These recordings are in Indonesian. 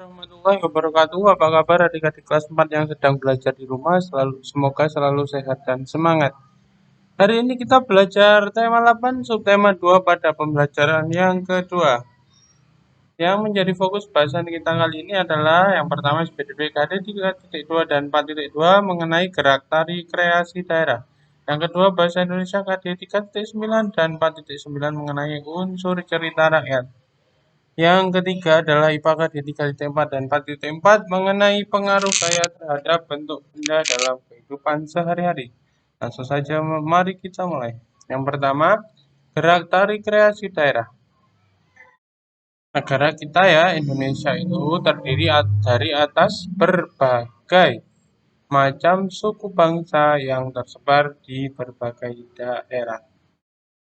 Warahmatullahi wabarakatuh. Apa kabar adik-adik kelas 4 yang sedang belajar di rumah? Semoga selalu sehat dan semangat. Hari ini kita belajar tema 8, subtema 2 pada pembelajaran yang kedua. Yang menjadi fokus bahasan kita kali ini adalah yang pertama SPDB KD 3.2 dan 4.2 mengenai gerak tari kreasi daerah. Yang kedua bahasa Indonesia KD 3.9 dan 4.9 mengenai unsur cerita rakyat. Yang ketiga adalah IPA KD 3.4 dan 4.4 mengenai pengaruh gaya terhadap bentuk benda dalam kehidupan sehari-hari. Langsung saja mari kita mulai. Yang pertama, gerak tari kreasi daerah. Negara kita ya, Indonesia itu terdiri dari atas berbagai macam suku bangsa yang tersebar di berbagai daerah.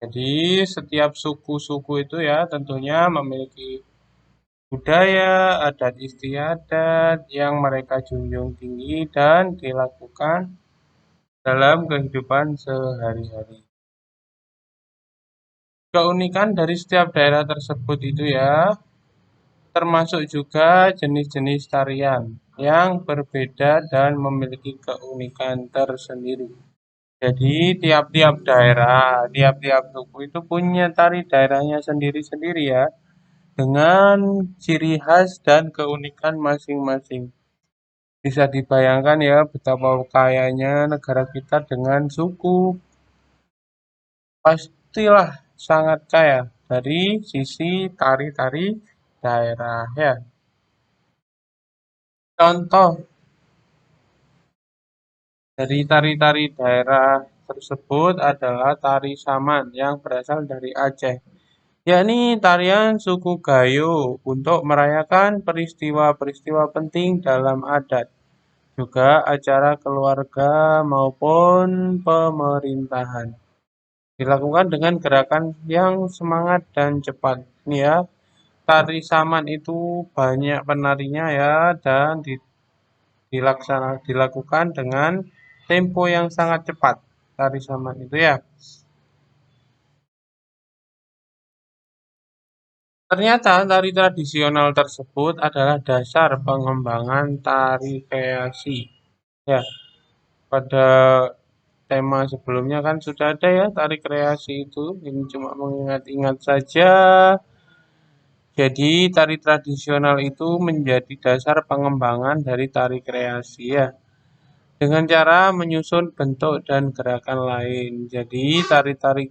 Jadi setiap suku-suku itu ya tentunya memiliki budaya, adat istiadat yang mereka junjung tinggi dan dilakukan dalam kehidupan sehari-hari. Keunikan dari setiap daerah tersebut itu ya, termasuk juga jenis-jenis tarian yang berbeda dan memiliki keunikan tersendiri. Jadi tiap-tiap daerah, tiap-tiap suku itu punya tari daerahnya sendiri-sendiri ya, dengan ciri khas dan keunikan masing-masing. Bisa dibayangkan ya betapa kayanya negara kita dengan suku. Pastilah sangat kaya dari sisi tari-tari daerah ya. Contoh dari tari-tari daerah tersebut adalah tari saman yang berasal dari Aceh, yakni tarian suku Gayo untuk merayakan peristiwa-peristiwa penting dalam adat, juga acara keluarga maupun pemerintahan. Dilakukan dengan gerakan yang semangat dan cepat. Ini ya, tari saman itu banyak penarinya ya dan dilakukan dengan tempo yang sangat cepat. Tari saman itu ya. Ternyata tari tradisional tersebut adalah dasar pengembangan tari kreasi. Ya, pada tema sebelumnya kan sudah ada ya tari kreasi itu. Ini cuma mengingat-ingat saja. Jadi tari tradisional itu menjadi dasar pengembangan dari tari kreasi ya. Dengan cara menyusun bentuk dan gerakan lain. Jadi tari-tari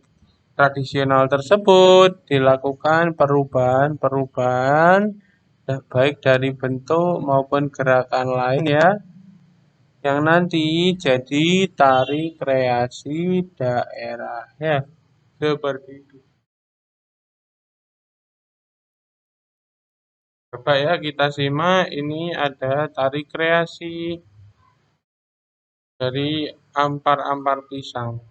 tradisional tersebut dilakukan perubahan-perubahan baik dari bentuk maupun gerakan lain ya. Yang nanti jadi tari kreasi daerah ya. Seperti itu. Coba ya kita simak, ini ada tari kreasi dari ampar-ampar pisang.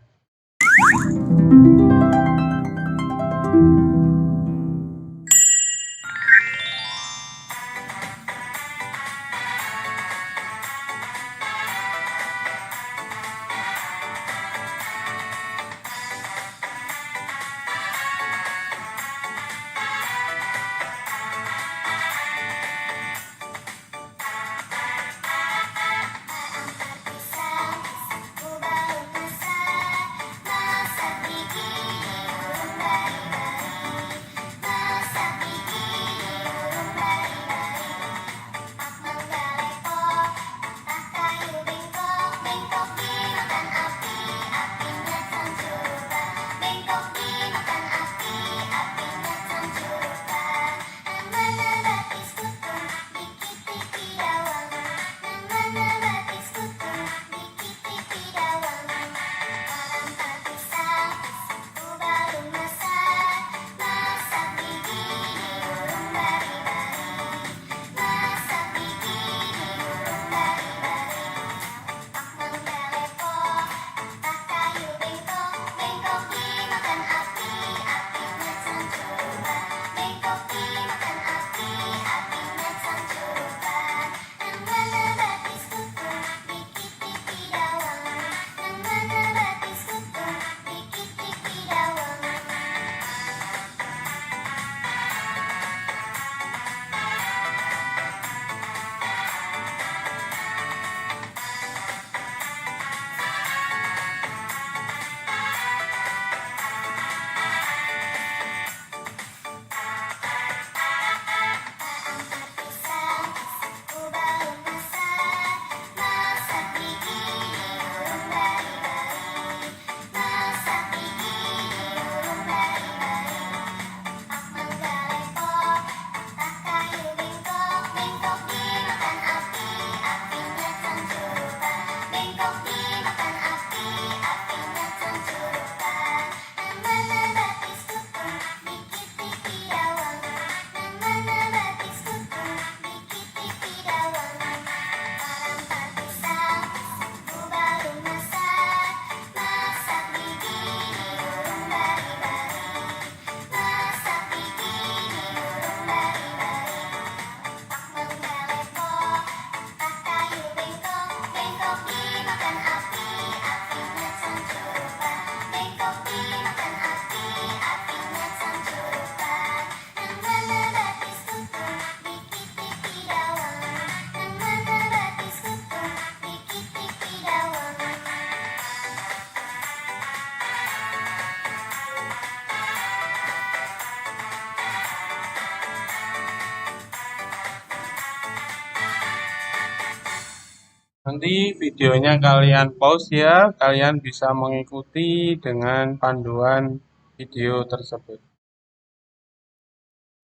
Nanti videonya kalian pause ya, kalian bisa mengikuti dengan panduan video tersebut.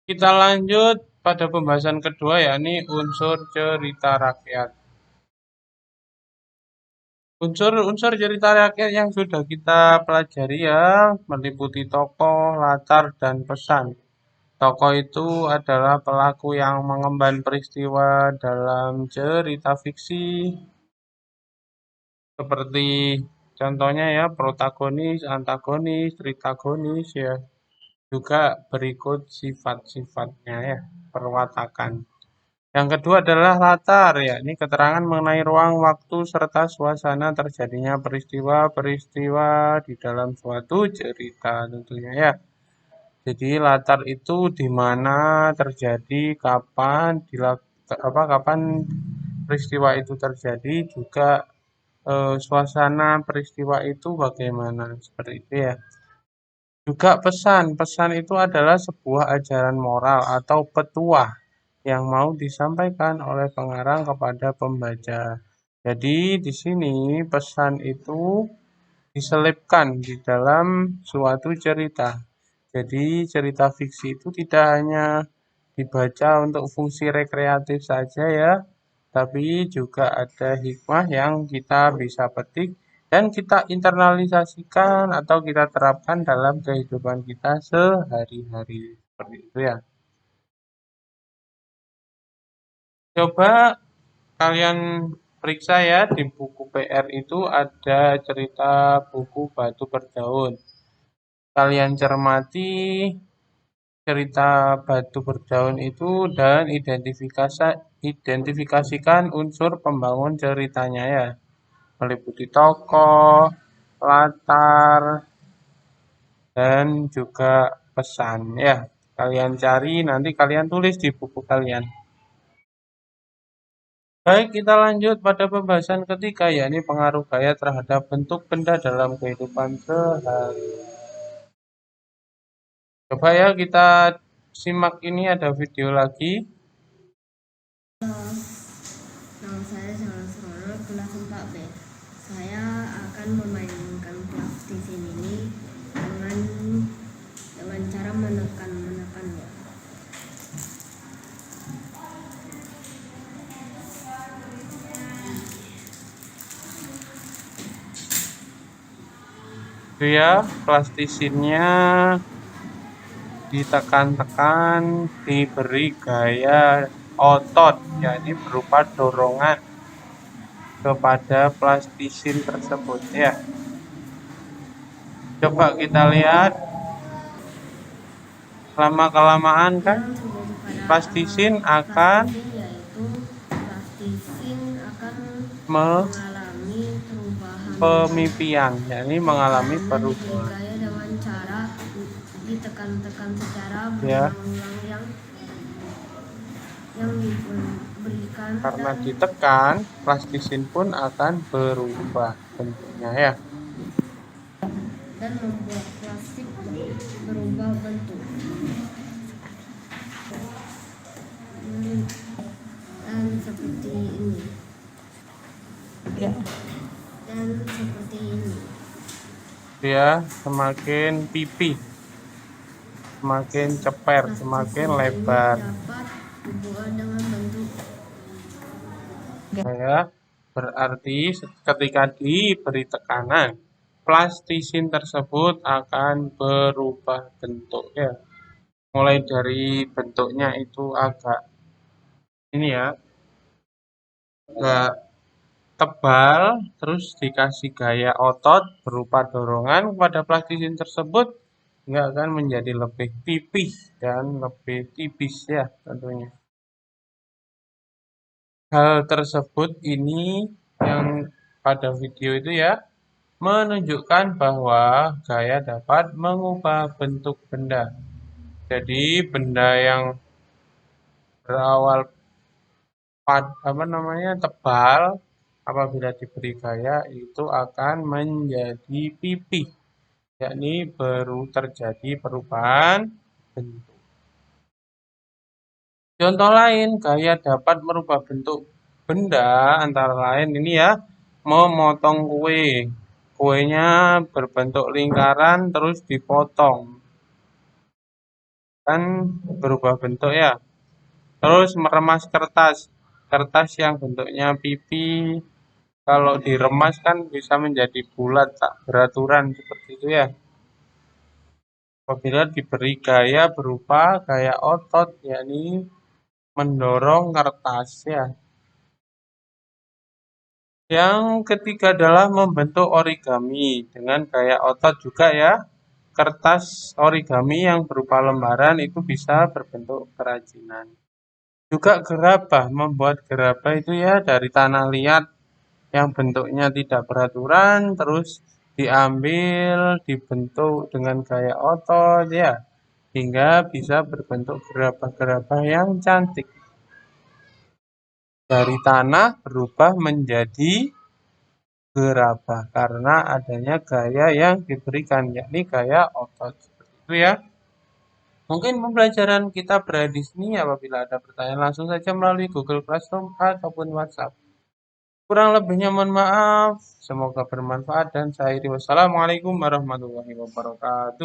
Kita lanjut pada pembahasan kedua, yakni unsur cerita rakyat. Unsur-unsur cerita rakyat yang sudah kita pelajari ya, meliputi tokoh, latar, dan pesan. Tokoh itu adalah pelaku yang mengemban peristiwa dalam cerita fiksi, seperti contohnya ya protagonis, antagonis, tritagonis ya. Juga berikut sifat-sifatnya ya, perwatakan. Yang kedua adalah latar, yakni keterangan mengenai ruang, waktu, serta suasana terjadinya peristiwa-peristiwa di dalam suatu cerita tentunya ya. Jadi latar itu di mana terjadi, kapan peristiwa itu terjadi, juga suasana peristiwa itu bagaimana, seperti itu ya. Juga pesan, pesan itu adalah sebuah ajaran moral atau petuah yang mau disampaikan oleh pengarang kepada pembaca. Jadi di sini pesan itu diselipkan di dalam suatu cerita. Jadi cerita fiksi itu tidak hanya dibaca untuk fungsi rekreatif saja ya, tapi juga ada hikmah yang kita bisa petik dan kita internalisasikan atau kita terapkan dalam kehidupan kita sehari-hari. Seperti itu ya. Coba kalian periksa ya di buku PR itu ada cerita buku Batu Berdaun. Kalian cermati cerita Batu Berdaun itu dan identifikasikan unsur pembangun ceritanya ya. Meliputi tokoh, latar, dan juga pesan ya. Kalian cari, nanti kalian tulis di buku kalian. Baik, kita lanjut pada pembahasan ketiga, yakni pengaruh gaya terhadap bentuk benda dalam kehidupan sehari. Coba ya kita simak, ini ada video lagi. Nama saya Jangan Serono, kelas 4B. Saya akan memainkan plastisin ini dengan cara menekannya. Itu ya, plastisinnya ditekan-tekan, diberi gaya otot, yakni berupa dorongan kepada plastisin tersebut ya. Coba kita lihat, lama-kelamaan kan plastisin akan mengalami perubahan pemipian, yakni mengalami perubahan. gaya dengan cara ditekan-tekan secara Ya, berulang-ulang yang diberikan karena ditekan, plastisin pun akan berubah bentuknya ya. dan membuat plastik berubah bentuk. Dan seperti ini. Ya. Dan seperti ini. Dia semakin pipih, semakin ceper, semakin lebar. Dapat dibuat dengan bentuk Ya, berarti ketika diberi tekanan, plastisin tersebut akan berubah bentuk ya. Mulai dari bentuknya itu agak ini ya, agak tebal, terus dikasih gaya otot berupa dorongan kepada plastisin tersebut, hingga akan menjadi lebih tipis dan lebih tipis ya tentunya. Hal tersebut ini yang pada video itu ya menunjukkan bahwa gaya dapat mengubah bentuk benda. Jadi benda yang berawal tebal, apabila diberi gaya itu akan menjadi pipih, yakni baru terjadi perubahan bentuk. Contoh lain, gaya dapat merubah bentuk benda antara lain ini ya memotong kue. Kuenya berbentuk lingkaran terus dipotong. Kan berubah bentuk ya. Terus meremas kertas. Kertas yang bentuknya pipi kalau diremas kan bisa menjadi bulat tak beraturan seperti itu ya. Apabila diberi gaya berupa gaya otot, yakni mendorong kertas ya. Yang ketiga adalah membentuk origami dengan gaya otot juga ya. Kertas origami yang berupa lembaran itu bisa berbentuk kerajinan. Juga gerabah, membuat gerabah itu ya dari tanah liat yang bentuknya tidak beraturan, terus diambil, dibentuk dengan gaya otot ya, hingga bisa berbentuk gerabah-gerabah yang cantik. Dari tanah berubah menjadi gerabah karena adanya gaya yang diberikan, yakni gaya otot. Seperti itu ya. Mungkin pembelajaran kita berakhir di sini. Apabila ada pertanyaan langsung saja melalui Google Classroom ataupun WhatsApp. Kurang lebihnya mohon maaf. Semoga bermanfaat dan saya akhiri. Wassalamualaikum warahmatullahi wabarakatuh.